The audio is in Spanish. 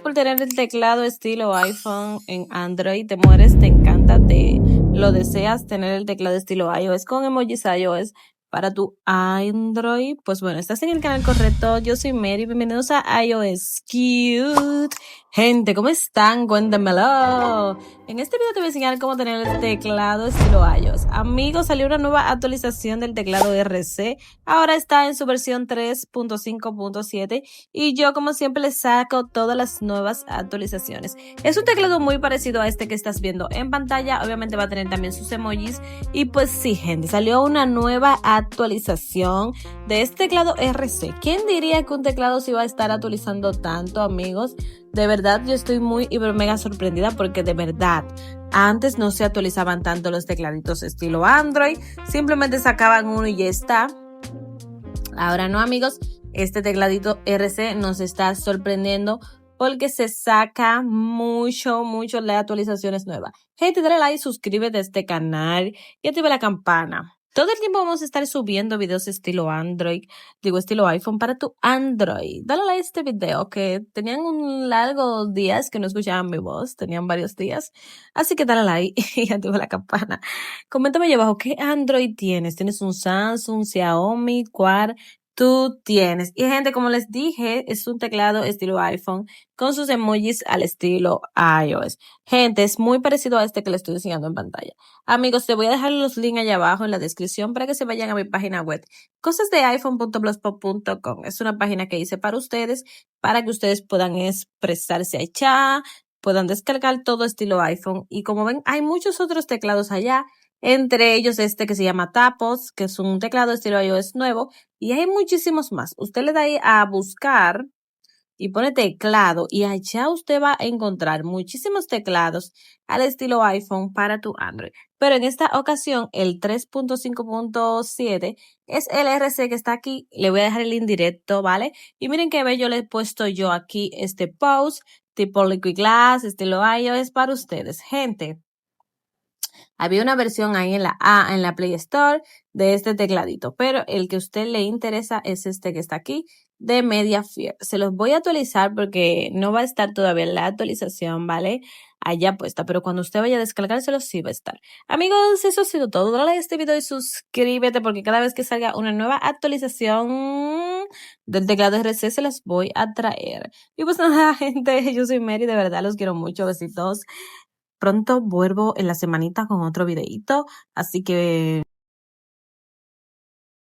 por tener el teclado estilo iPhone en Android. Te mueres, te encanta, te lo deseas tener el teclado estilo iOS con emojis iOS para tu Android. Pues bueno, estás en el canal correcto. Yo soy Mary. Bienvenidos a iOS Cute. Gente, ¿cómo están? Cuéntenmelo. En este video te voy a enseñar cómo tener el teclado estilo iOS. Amigos, salió una nueva actualización del teclado RC. Ahora está en su versión 3.5.7 y yo como siempre les saco todas las nuevas actualizaciones. Es un teclado muy parecido a este que estás viendo en pantalla. Obviamente va a tener también sus emojis. Y pues sí, gente, salió una nueva actualización de este teclado RC. ¿Quién diría que un teclado se iba a estar actualizando tanto, amigos? De verdad, yo estoy muy hiper mega sorprendida porque de verdad, antes no se actualizaban tanto los tecladitos estilo Android. Simplemente sacaban uno y ya está. Ahora no, amigos, este tecladito RC nos está sorprendiendo porque se saca mucho de actualizaciones nuevas. Gente, dale like, suscríbete a este canal y activa la campana. Todo el tiempo vamos a estar subiendo videos estilo estilo iPhone para tu Android. Dale like a este video que tenían un largo días que no escuchaban mi voz, tenían varios días. Así que dale like y activa la campana. Coméntame allá abajo, ¿qué Android tienes? ¿Tienes un Samsung, Xiaomi, cuál tú tienes? Y gente, como les dije, es un teclado estilo iPhone con sus emojis al estilo iOS. Gente, es muy parecido a este que les estoy enseñando en pantalla. Amigos, te voy a dejar los links allá abajo en la descripción para que se vayan a mi página web, cosasdeiphone.blogspot.com. Es una página que hice para ustedes puedan expresarse allá, puedan descargar todo estilo iPhone. Y como ven, hay muchos otros teclados allá. Entre ellos este que se llama Tapos, que es un teclado estilo iOS nuevo, y hay muchísimos más. Usted le da ahí a buscar y pone teclado y allá usted va a encontrar muchísimos teclados al estilo iPhone para tu Android. Pero en esta ocasión el 3.5.7 es el RC que está aquí. Le voy a dejar el link directo, ¿vale? Y miren qué bello le he puesto yo aquí este post tipo Liquid Glass, estilo iOS para ustedes. Gente, había una versión ahí en la Play Store de este tecladito, pero el que a usted le interesa es este que está aquí de Mediafire. Se los voy a actualizar porque no va a estar todavía la actualización, ¿vale? Allá puesta, pero cuando usted vaya a descargárselo sí va a estar. Amigos, eso ha sido todo. Dale a este video y suscríbete porque cada vez que salga una nueva actualización del teclado RC se las voy a traer. Y pues nada, gente, yo soy Mary, de verdad los quiero mucho, besitos. Pronto vuelvo en la semanita con otro videito, así que